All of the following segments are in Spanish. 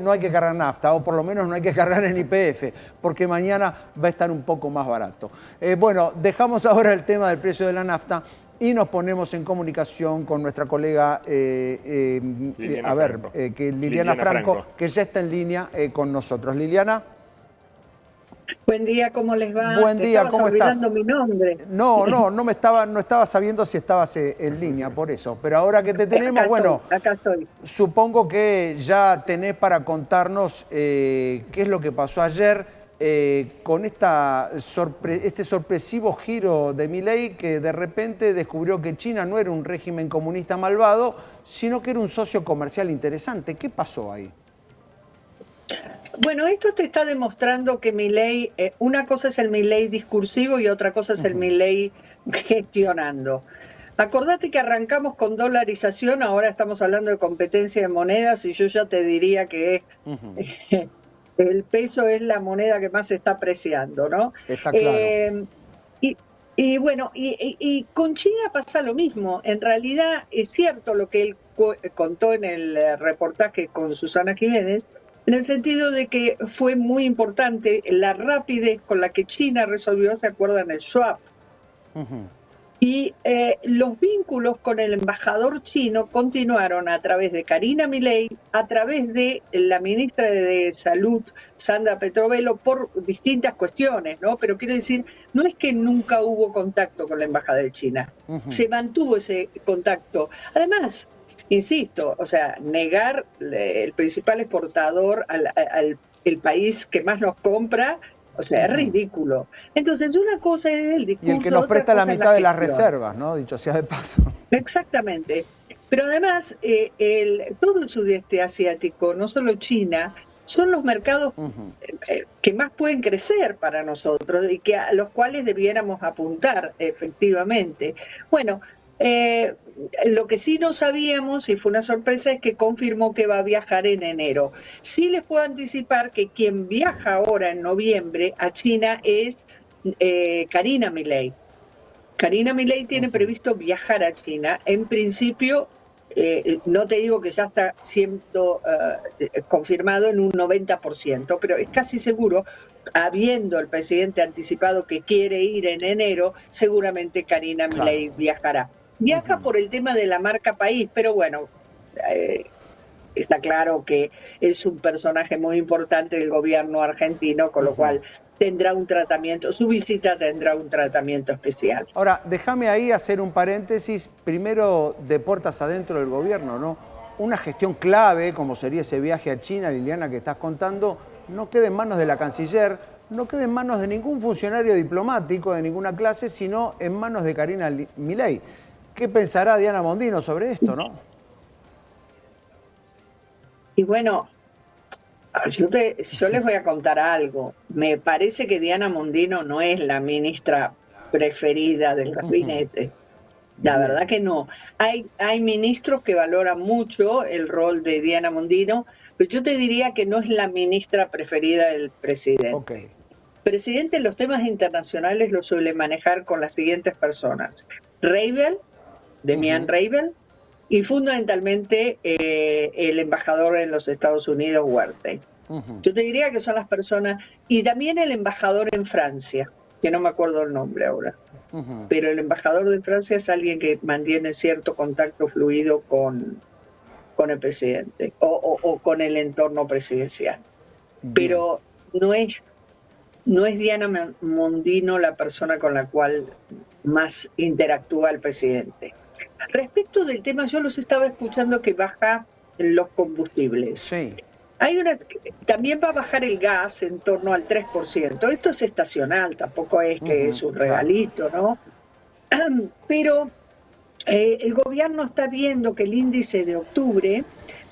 no hay que cargar nafta, o por lo menos no hay que cargar en YPF, porque mañana va a estar un poco más barato. Bueno, dejamos ahora el tema del precio de la nafta y nos ponemos en comunicación con nuestra colega Liliana Franco, que ya está en línea con nosotros. Liliana. Buen día, ¿cómo les va? Buen día, ¿cómo estás? Olvidando mi nombre. No estaba sabiendo si estabas en línea, por eso. Pero ahora que te tenemos, Acá estoy. Supongo que ya tenés para contarnos qué es lo que pasó ayer con este sorpresivo giro de Milei, que de repente descubrió que China no era un régimen comunista malvado, sino que era un socio comercial interesante. ¿Qué pasó ahí? Bueno, esto te está demostrando que Milei, una cosa es el Milei discursivo y otra cosa es el Milei gestionando. Acordate que arrancamos con dolarización, ahora estamos hablando de competencia de monedas y yo ya te diría que el peso es la moneda que más se está apreciando, ¿no? Está claro. Y bueno, y con China pasa lo mismo. En realidad es cierto lo que él contó en el reportaje con Susana Jiménez, en el sentido de que fue muy importante la rapidez con la que China resolvió, ¿se acuerdan? El swap. Y los vínculos con el embajador chino continuaron a través de Karina Milei, a través de la ministra de Salud, Sandra Petrovelo, por distintas cuestiones, ¿no? Pero quiero decir, no es que nunca hubo contacto con la embajada de China, se mantuvo ese contacto. Además, insisto, o sea, negar el principal exportador el país que más nos compra, o sea, es ridículo. Entonces, una cosa es el discurso. Y el que nos presta la mitad de las reservas, ¿no? Dicho sea de paso. Exactamente. Pero además, todo el sudeste asiático, no solo China, son los mercados que más pueden crecer para nosotros y a los cuales debiéramos apuntar efectivamente. Bueno, lo que sí no sabíamos, y fue una sorpresa, es que confirmó que va a viajar en enero. Sí les puedo anticipar que quien viaja ahora en noviembre a China es Karina Milei. Karina Milei tiene previsto viajar a China. En principio, no te digo que ya está siendo confirmado en un 90%, pero es casi seguro, habiendo el presidente anticipado que quiere ir en enero, seguramente Karina Milei viajará. Viaja por el tema de la marca país, pero bueno, está claro que es un personaje muy importante del gobierno argentino, con lo cual tendrá un tratamiento, su visita tendrá un tratamiento especial. Ahora, déjame ahí hacer un paréntesis, primero de puertas adentro del gobierno, ¿no? Una gestión clave, como sería ese viaje a China, Liliana, que estás contando, no quede en manos de la canciller, no quede en manos de ningún funcionario diplomático de ninguna clase, sino en manos de Karina Milei. ¿Qué pensará Diana Mondino sobre esto, no? Y bueno, yo les voy a contar algo. Me parece que Diana Mondino no es la ministra preferida del gabinete. La verdad que no. Hay ministros que valoran mucho el rol de Diana Mondino, pero yo te diría que no es la ministra preferida del presidente. El presidente los temas internacionales los suele manejar con las siguientes personas. Reibel, Demian Reibel, y fundamentalmente el embajador en los Estados Unidos, Huerta. Yo te diría que son las personas, y también el embajador en Francia, que no me acuerdo el nombre ahora, pero el embajador de Francia es alguien que mantiene cierto contacto fluido con el presidente o con el entorno presidencial. Pero no es Diana Mondino la persona con la cual más interactúa el presidente. Respecto del tema, yo los estaba escuchando que baja los combustibles. Sí. También va a bajar el gas en torno al 3%. Esto es estacional, tampoco es que es un regalito, ¿no? Pero el gobierno está viendo que el índice de octubre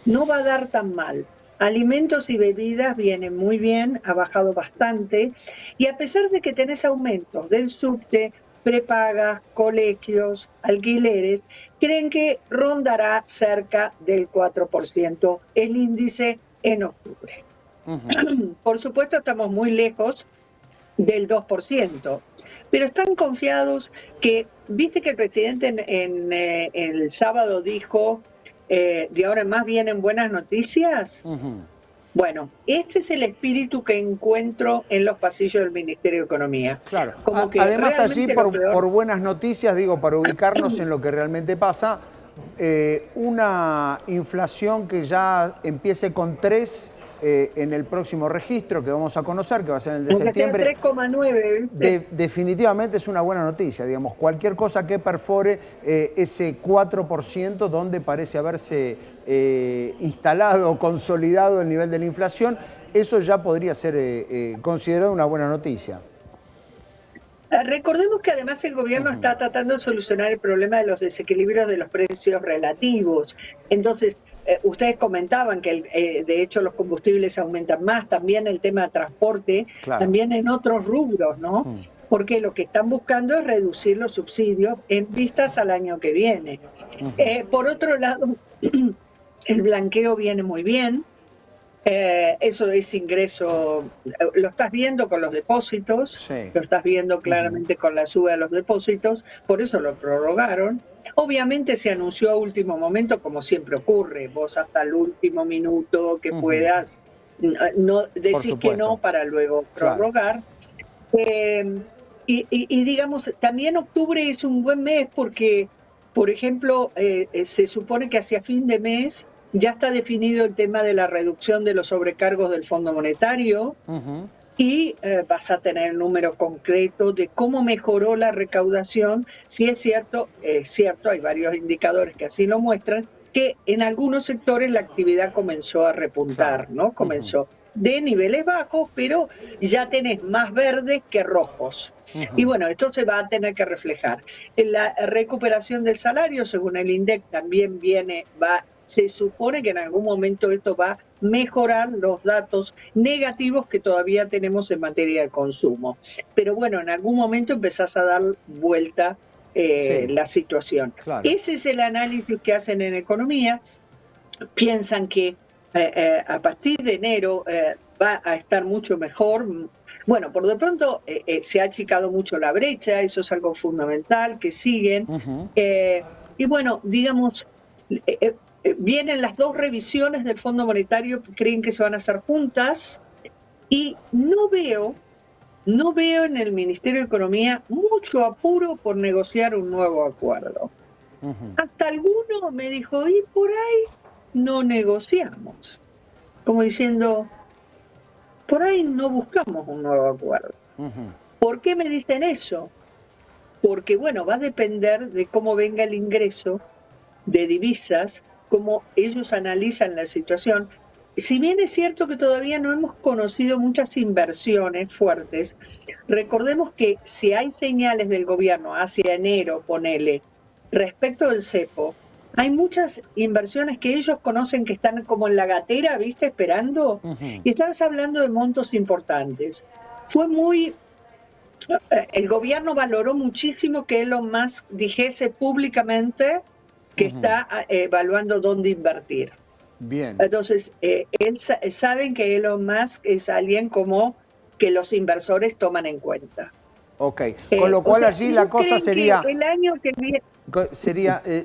no va a dar tan mal. Alimentos y bebidas vienen muy bien, ha bajado bastante, y a pesar de que tenés aumentos del subte, prepagas, colegios, alquileres, creen que rondará cerca del 4% el índice en octubre. Por supuesto, estamos muy lejos del 2%, pero están confiados que, viste que el presidente el sábado dijo, de ahora en más vienen buenas noticias. Bueno, este es el espíritu que encuentro en los pasillos del Ministerio de Economía. Claro. Como que Además allí, realmente lo peor... por buenas noticias, digo, para ubicarnos en lo que realmente pasa, una inflación que ya empiece con 3 en el próximo registro que vamos a conocer, que va a ser el de Aunque sea septiembre, 3,9, ¿viste? definitivamente es una buena noticia. Digamos, cualquier cosa que perfore ese 4% donde parece haberse instalado, consolidado el nivel de la inflación, eso ya podría ser considerado una buena noticia. Recordemos que además el gobierno está tratando de solucionar el problema de los desequilibrios de los precios relativos. Entonces, ustedes comentaban que de hecho los combustibles aumentan más, también el tema de transporte, Claro. también en otros rubros, ¿no? Porque lo que están buscando es reducir los subsidios en vistas al año que viene. Por otro lado, el blanqueo viene muy bien. Eso es ingreso, lo estás viendo con los depósitos, Sí. lo estás viendo claramente con la suba de los depósitos, por eso lo prorrogaron. Obviamente se anunció a último momento, como siempre ocurre, vos hasta el último minuto que puedas, no Por decís que no supuesto. para luego Claro. prorrogar. Eh, y digamos, también octubre es un buen mes porque, por ejemplo, se supone que hacia fin de mes ya está definido el tema de la reducción de los sobrecargos del Fondo Monetario y vas a tener el número concreto de cómo mejoró la recaudación. Si es cierto, hay varios indicadores que así lo muestran, que en algunos sectores la actividad comenzó a Claro. repuntar, ¿no? Comenzó de niveles bajos, pero ya tenés más verdes que rojos. Y bueno, esto se va a tener que reflejar. En la recuperación del salario, según el INDEC, también se supone que en algún momento esto va a mejorar los datos negativos que todavía tenemos en materia de consumo. Pero bueno, en algún momento empezás a dar vuelta Sí, la situación. claro. Ese es el análisis que hacen en economía. Piensan que a partir de enero va a estar mucho mejor. Bueno, por de pronto se ha achicado mucho la brecha, eso es algo fundamental, que siguen. Y bueno, digamos, vienen las dos revisiones del Fondo Monetario que creen que se van a hacer juntas y no veo en el Ministerio de Economía mucho apuro por negociar un nuevo acuerdo. Hasta alguno me dijo, y por ahí no negociamos, como diciendo, por ahí no buscamos un nuevo acuerdo. ¿Por qué me dicen eso? Porque, bueno, va a depender de cómo venga el ingreso de divisas, cómo ellos analizan la situación. Si bien es cierto que todavía no hemos conocido muchas inversiones fuertes, recordemos que si hay señales del gobierno hacia enero, ponele, respecto del cepo, hay muchas inversiones que ellos conocen que están como en la gatera, ¿viste? Esperando, y estás hablando de montos importantes. El gobierno valoró muchísimo que Elon Musk dijese públicamente que está evaluando dónde invertir. Bien. Entonces, saben que Elon Musk es alguien como que los inversores toman en cuenta. Ok. Con lo O cual sea, allí la ellos cosa creen que sería, el año que viene...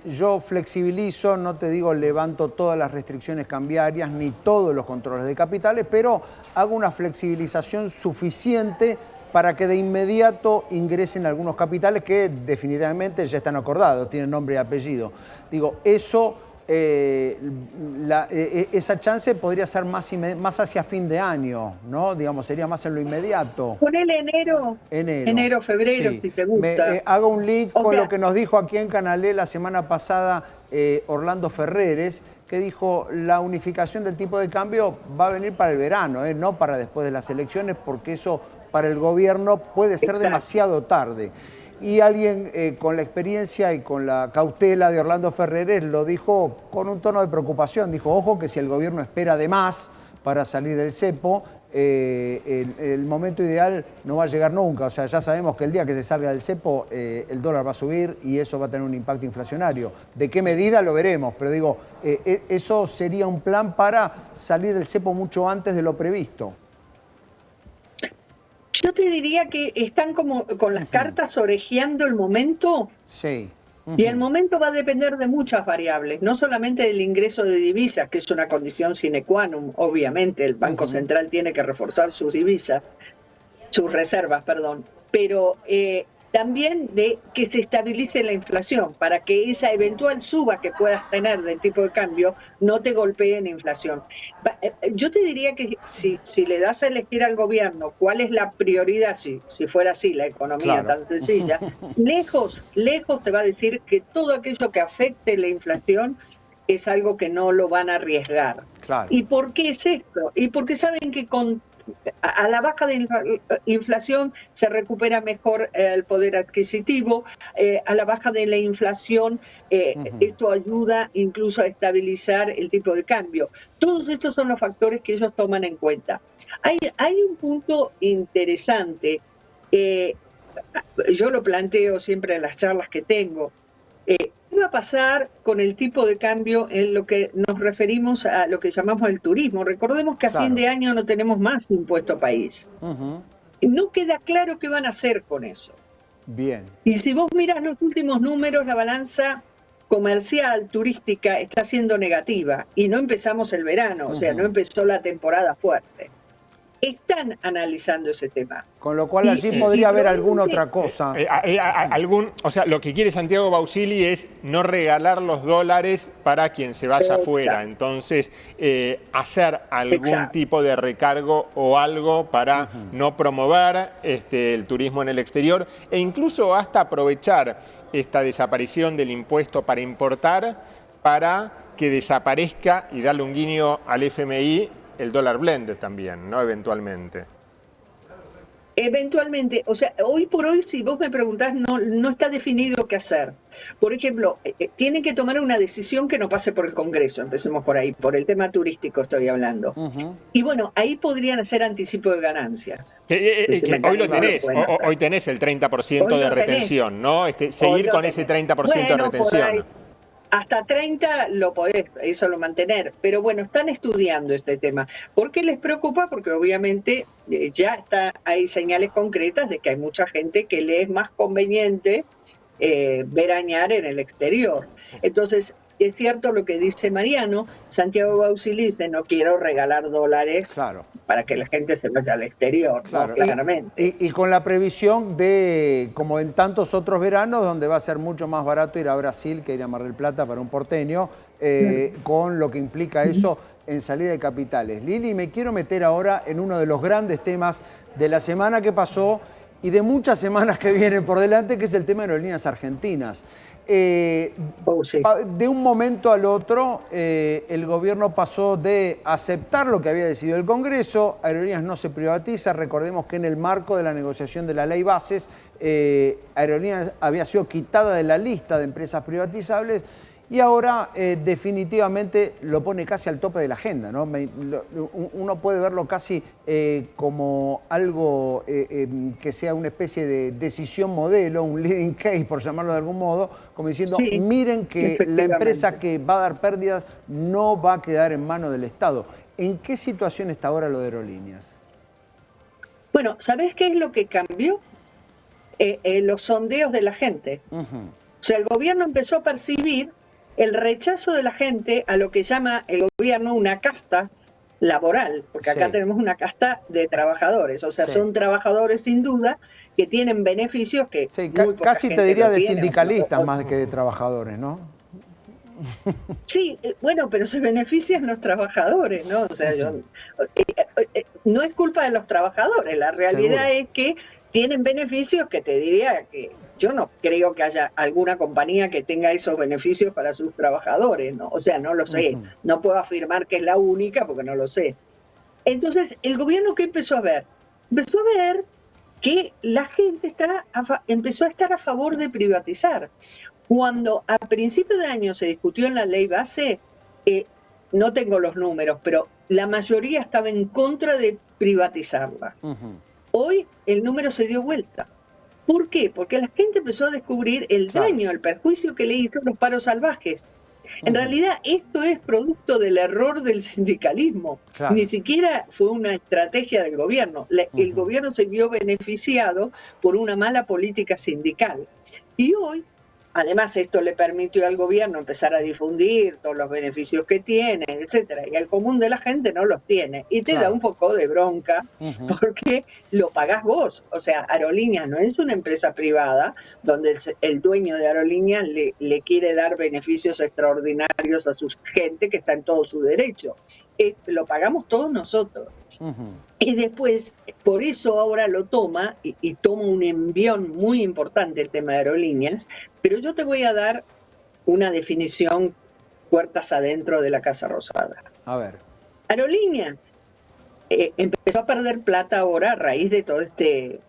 yo flexibilizo, no te digo levanto todas las restricciones cambiarias ni todos los controles de capitales, pero hago una flexibilización suficiente para que de inmediato ingresen algunos capitales que definitivamente ya están acordados, tienen nombre y apellido. Digo, eso, esa chance podría ser más hacia fin de año, ¿no? Digamos, sería más en lo inmediato. Ponele Enero, febrero, sí. si te gusta. Hago un link O con lo sea, que nos dijo aquí en Canalé la semana pasada Orlando Ferreres, que dijo la unificación del tipo de cambio va a venir para el verano, no para después de las elecciones, porque eso para el gobierno puede ser exacto. demasiado tarde. Y alguien con la experiencia y con la cautela de Orlando Ferreres lo dijo con un tono de preocupación. Dijo, ojo que si el gobierno espera de más para salir del cepo, el momento ideal no va a llegar nunca. O sea, ya sabemos que el día que se salga del cepo, el dólar va a subir y eso va a tener un impacto inflacionario. ¿De qué medida? Lo veremos. Pero digo, eso sería un plan para salir del cepo mucho antes de lo previsto. Yo te diría que están como con las cartas orejeando el momento. Sí. Y el momento va a depender de muchas variables, no solamente del ingreso de divisas, que es una condición sine qua non, obviamente, el Banco Central tiene que reforzar sus divisas, sus reservas, perdón, pero también de que se estabilice la inflación, para que esa eventual suba que puedas tener del tipo de cambio no te golpee en inflación. Yo te diría que si le das a elegir al gobierno cuál es la prioridad, si fuera así la economía Claro. tan sencilla, lejos te va a decir que todo aquello que afecte la inflación es algo que no lo van a arriesgar. Claro. ¿Y por qué es esto? Y porque saben que a la baja de inflación se recupera mejor el poder adquisitivo, a la baja de la inflación esto ayuda incluso a estabilizar el tipo de cambio. Todos estos son los factores que ellos toman en cuenta. Hay un punto interesante, yo lo planteo siempre en las charlas que tengo. ¿Qué va a pasar con el tipo de cambio en lo que nos referimos a lo que llamamos el turismo? Recordemos que a fin de año no tenemos más impuesto país. No queda claro qué van a hacer con eso. Bien. Y si vos miras los últimos números, la balanza comercial, turística, está siendo negativa. Y no empezamos el verano, o sea, no empezó la temporada fuerte. Están analizando ese tema. Con lo cual allí podría haber alguna otra cosa. O sea, lo que quiere Santiago Bausili es no regalar los dólares para quien se vaya afuera. Entonces, hacer algún tipo de recargo o algo para no promover el turismo en el exterior e incluso hasta aprovechar esta desaparición del impuesto para importar para que desaparezca y darle un guiño al FMI el dólar blended también, ¿no? Eventualmente. Eventualmente, o sea, hoy por hoy, si vos me preguntás, no está definido qué hacer. Por ejemplo, tienen que tomar una decisión que no pase por el Congreso, empecemos por ahí, por el tema turístico estoy hablando. Y bueno, ahí podrían hacer anticipo de ganancias. Hoy lo tenés, hoy tenés el 30% de retención, ¿no? Seguir con ese 30% de retención. Hasta 30 lo podés, eso lo mantener, pero bueno, están estudiando este tema. ¿Por qué les preocupa? Porque obviamente ya hay señales concretas de que hay mucha gente que le es más conveniente veranear en el exterior. Entonces, es cierto lo que dice Mariano, Santiago Bausili dice, no quiero regalar dólares para que la gente se vaya al exterior, ¿no? Claramente. Y con la previsión de, como en tantos otros veranos, donde va a ser mucho más barato ir a Brasil que ir a Mar del Plata para un porteño, con lo que implica eso en salida de capitales. Lili, me quiero meter ahora en uno de los grandes temas de la semana que pasó y de muchas semanas que vienen por delante, que es el tema de aerolíneas argentinas. De un momento al otro, el gobierno pasó de aceptar lo que había decidido el Congreso, Aerolíneas no se privatiza, recordemos que en el marco de la negociación de la ley Bases, Aerolíneas había sido quitada de la lista de empresas privatizables y ahora definitivamente lo pone casi al tope de la agenda, ¿no? Uno puede verlo casi como algo que sea una especie de decisión modelo, un leading case, por llamarlo de algún modo, como diciendo, miren que la empresa que va a dar pérdidas no va a quedar en manos del Estado. ¿En qué situación está ahora lo de Aerolíneas? Bueno, ¿sabés qué es lo que cambió? Los sondeos de la gente. O sea, el gobierno empezó a percibir el rechazo de la gente a lo que llama el gobierno una casta laboral, porque acá tenemos una casta de trabajadores, o sea, son trabajadores sin duda que tienen beneficios que casi te diría de sindicalistas más que de trabajadores, ¿no? Sí, bueno, pero se benefician los trabajadores, ¿no? O sea, no es culpa de los trabajadores, la realidad es que tienen beneficios que te diría que yo no creo que haya alguna compañía que tenga esos beneficios para sus trabajadores, ¿no? O sea, no lo sé, no puedo afirmar que es la única porque no lo sé. Entonces, ¿el gobierno qué empezó a ver? Empezó a ver que la gente empezó a estar a favor de privatizar. Cuando a principios de año se discutió en la ley base, no tengo los números, pero la mayoría estaba en contra de privatizarla. Hoy el número se dio vuelta. ¿Por qué? Porque la gente empezó a descubrir el daño, el perjuicio que le hizo los paros salvajes. En realidad esto es producto del error del sindicalismo. Ni siquiera fue una estrategia del gobierno. El gobierno se vio beneficiado por una mala política sindical. Y hoy además esto le permitió al gobierno empezar a difundir todos los beneficios que tiene, etcétera, y el común de la gente no los tiene. Y te da un poco de bronca porque lo pagás vos. O sea, Aerolíneas no es una empresa privada donde el dueño de Aerolíneas le quiere dar beneficios extraordinarios a su gente que está en todo su derecho. Lo pagamos todos nosotros. Y después, por eso ahora lo toma y toma un envión muy importante el tema de Aerolíneas, pero yo te voy a dar una definición puertas adentro de la Casa Rosada. A ver. Aerolíneas empezó a perder plata ahora a raíz de todo este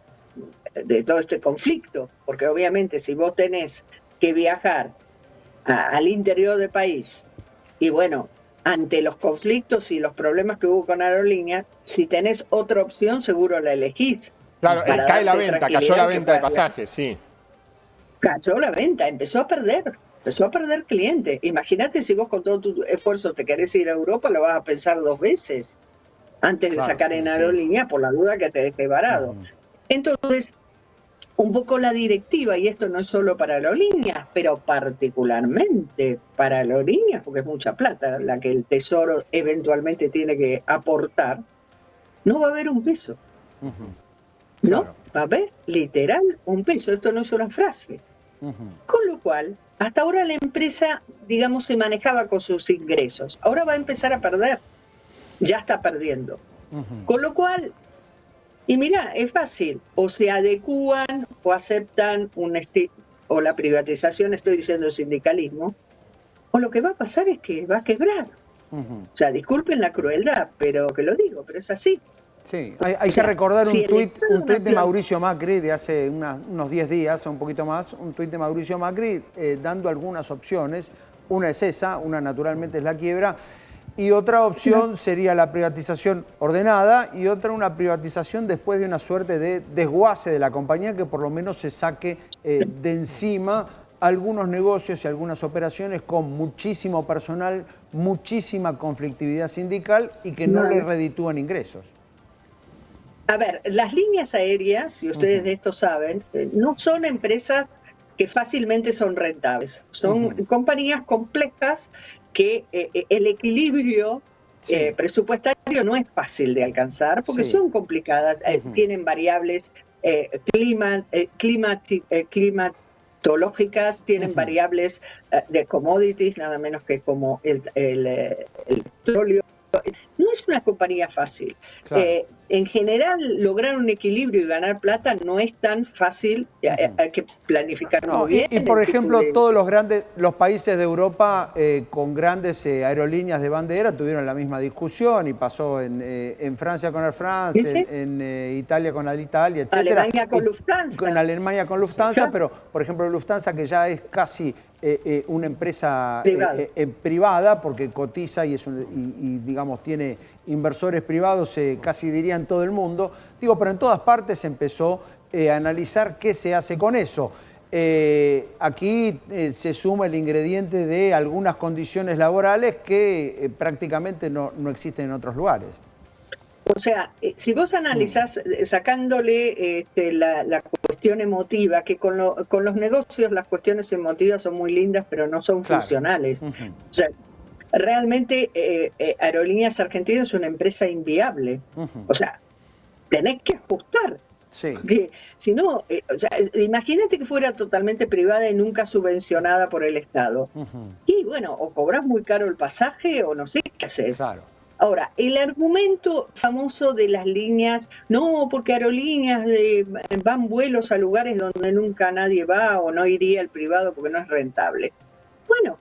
conflicto, porque obviamente si vos tenés que viajar al interior del país y bueno, ante los conflictos y los problemas que hubo con Aerolíneas, si tenés otra opción seguro la elegís. Claro, cae la venta, cayó la venta de pasajes, sí. Cayó la venta, empezó a perder clientes. Imagínate si vos con todo tu esfuerzo te querés ir a Europa, lo vas a pensar 2 veces antes de sacar en Aerolínea por la duda que te deje varado. Entonces, un poco la directiva, y esto no es solo para Aerolíneas, pero particularmente para Aerolíneas, porque es mucha plata la que el Tesoro eventualmente tiene que aportar, no va a haber un peso. No, va a haber literal un peso. Esto no es una frase. Con lo cual, hasta ahora la empresa, digamos, se manejaba con sus ingresos. Ahora va a empezar a perder. Ya está perdiendo. Con lo cual, y mira, es fácil. O se adecúan o aceptan o la privatización, estoy diciendo sindicalismo, o lo que va a pasar es que va a quebrar. O sea, disculpen la crueldad, pero que lo digo, pero es así. Sí, hay que recordar un tuit de Mauricio Macri de hace unos 10 días o un poquito más, un tuit de Mauricio Macri dando algunas opciones. Una es esa, una naturalmente es la quiebra, y otra opción sería la privatización ordenada y otra una privatización después de una suerte de desguace de la compañía que por lo menos se saque de encima algunos negocios y algunas operaciones con muchísimo personal, muchísima conflictividad sindical y que no le reditúan ingresos. A ver, las líneas aéreas, si ustedes de esto saben, no son empresas que fácilmente son rentables. Son compañías complejas que el equilibrio presupuestario no es fácil de alcanzar porque son complicadas, tienen variables climatológicas, tienen variables de commodities, nada menos que como el petróleo. No es una compañía fácil. Claro. En general, lograr un equilibrio y ganar plata no es tan fácil, hay que planificarlo bien. Y por ejemplo, todos los países de Europa con grandes aerolíneas de bandera tuvieron la misma discusión y pasó en Francia con Air France, en Italia con Alitalia, etc. Alemania con Lufthansa. En Alemania con Lufthansa, pero por ejemplo Lufthansa que ya es casi una empresa privada porque cotiza y digamos tiene inversores privados, casi diría en todo el mundo. Digo, pero en todas partes se empezó a analizar qué se hace con eso. Aquí se suma el ingrediente de algunas condiciones laborales que prácticamente no existen en otros lugares. O sea, si vos analizás sacándole la cuestión emotiva, que con los negocios las cuestiones emotivas son muy lindas, pero no son funcionales. O sea, realmente Aerolíneas Argentinas es una empresa inviable. O sea, tenés que ajustar. Porque si no, o sea, imagínate que fuera totalmente privada y nunca subvencionada por el Estado. Y bueno, o cobrás muy caro el pasaje o no sé qué haces. Claro. Ahora, el argumento famoso de las líneas, no, porque Aerolíneas van vuelos a lugares donde nunca nadie va o no iría el privado porque no es rentable. Bueno,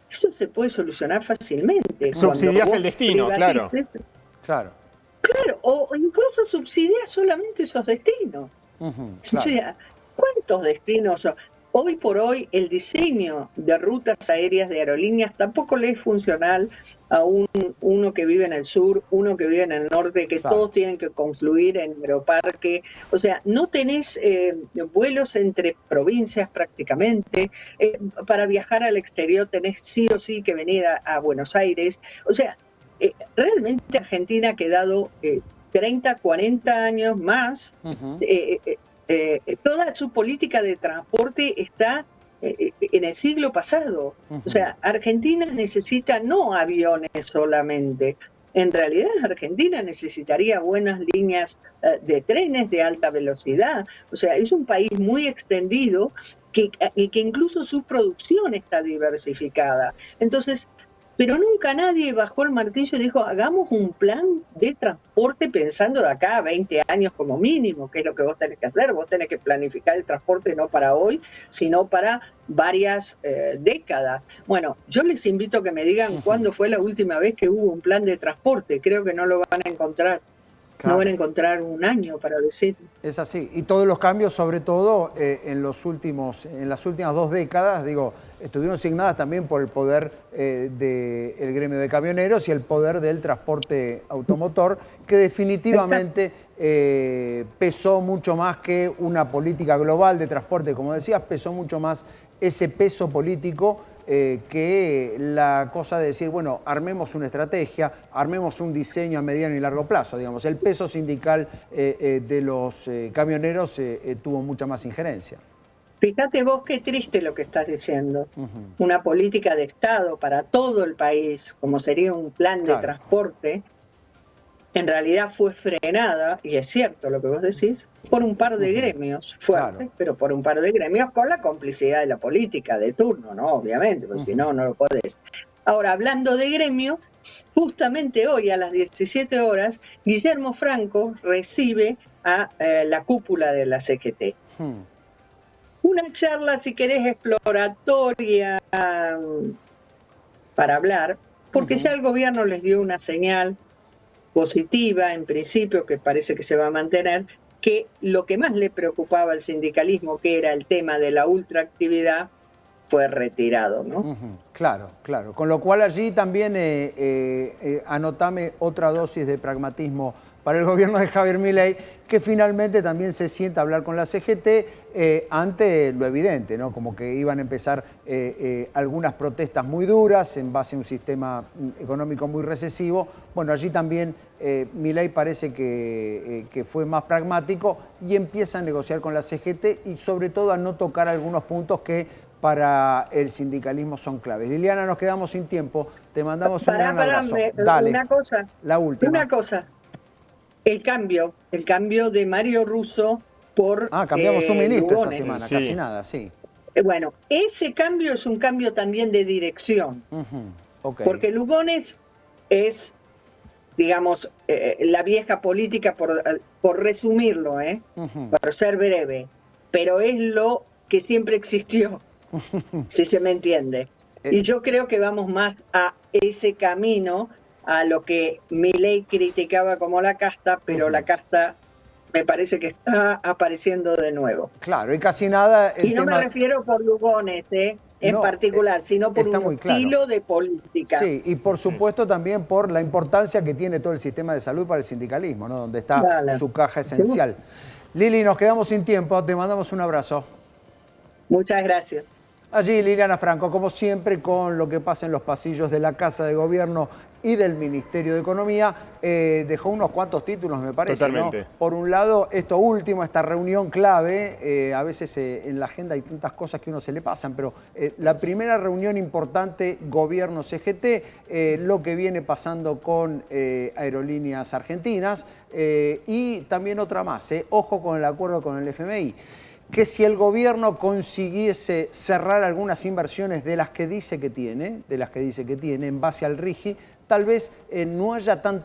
eso se puede solucionar fácilmente. Subsidias el destino, claro. Claro, o incluso subsidias solamente esos destinos. Claro. O sea, ¿cuántos destinos son? Hoy por hoy el diseño de rutas aéreas de aerolíneas tampoco le es funcional a uno que vive en el sur, uno que vive en el norte, que todos tienen que confluir en Aeroparque. O sea, no tenés vuelos entre provincias prácticamente. Para viajar al exterior tenés sí o sí que venir a Buenos Aires. O sea, realmente Argentina ha quedado 30, 40 años más. Toda su política de transporte está en el siglo pasado. O sea, Argentina necesita no aviones solamente. En realidad, Argentina necesitaría buenas líneas de trenes de alta velocidad. O sea, es un país muy extendido que incluso su producción está diversificada. Entonces, pero nunca nadie bajó el martillo y dijo, hagamos un plan de transporte pensando de acá a 20 años como mínimo, que es lo que vos tenés que hacer. Vos tenés que planificar el transporte no para hoy, sino para varias décadas. Bueno, yo les invito a que me digan cuándo fue la última vez que hubo un plan de transporte. Creo que no lo van a encontrar. Claro. No van a encontrar un año para decir. Es así. Y todos los cambios, sobre todo en las últimas 2 décadas, digo, estuvieron signadas también por el poder del gremio de camioneros y el poder del transporte automotor, que definitivamente pesó mucho más que una política global de transporte, como decías, pesó mucho más ese peso político que la cosa de decir, bueno, armemos una estrategia, armemos un diseño a mediano y largo plazo, digamos. El peso sindical de los camioneros tuvo mucha más injerencia. Fíjate vos qué triste lo que estás diciendo. Una política de Estado para todo el país, como sería un plan de transporte, en realidad fue frenada, y es cierto lo que vos decís, por un par de gremios fuertes, pero por un par de gremios con la complicidad de la política de turno, ¿no? Obviamente, porque si no, no lo podés. Ahora, hablando de gremios, justamente hoy a las 17 horas, Guillermo Franco recibe a la cúpula de la CGT. Una charla, si querés, exploratoria para hablar, porque ya el gobierno les dio una señal positiva, en principio, que parece que se va a mantener, que lo que más le preocupaba al sindicalismo, que era el tema de la ultraactividad, fue retirado, ¿no? Claro, claro. Con lo cual allí también anotame otra dosis de pragmatismo para el gobierno de Javier Milei, que finalmente también se sienta a hablar con la CGT ante lo evidente, ¿no? Como que iban a empezar algunas protestas muy duras en base a un sistema económico muy recesivo. Bueno, allí también Milei parece que fue más pragmático y empieza a negociar con la CGT y sobre todo a no tocar algunos puntos que para el sindicalismo son claves. Liliana, nos quedamos sin tiempo. Te mandamos un gran abrazo. Dale. Una cosa. La última. Una cosa. El cambio de Mario Russo por cambiamos un ministro Lugones. esta semana, Sí. casi nada, sí. Bueno, ese cambio es un cambio también de dirección. Okay. Porque Lugones es, digamos, la vieja política, por resumirlo, por ser breve, pero es lo que siempre existió, si se me entiende. Y yo creo que vamos más a ese camino, a lo que Milei criticaba como la casta, pero la casta me parece que está apareciendo de nuevo. Claro, y casi nada... Y no me refiero por Lugones, en particular, sino por un estilo de política. Sí, y por supuesto también por la importancia que tiene todo el sistema de salud para el sindicalismo, ¿no? Donde está su caja esencial. Lili, nos quedamos sin tiempo, te mandamos un abrazo. Muchas gracias. Allí Liliana Franco, como siempre, con lo que pasa en los pasillos de la Casa de Gobierno y del Ministerio de Economía, dejó unos cuantos títulos, me parece. Totalmente. ¿No? Por un lado, esto último, esta reunión clave, a veces en la agenda hay tantas cosas que a uno se le pasan, pero la primera reunión importante, Gobierno-CGT, lo que viene pasando con Aerolíneas Argentinas y también otra más, ojo con el acuerdo con el FMI. Que si el gobierno consiguiese cerrar algunas inversiones de las que dice que tiene, en base al RIGI, tal vez no haya tanto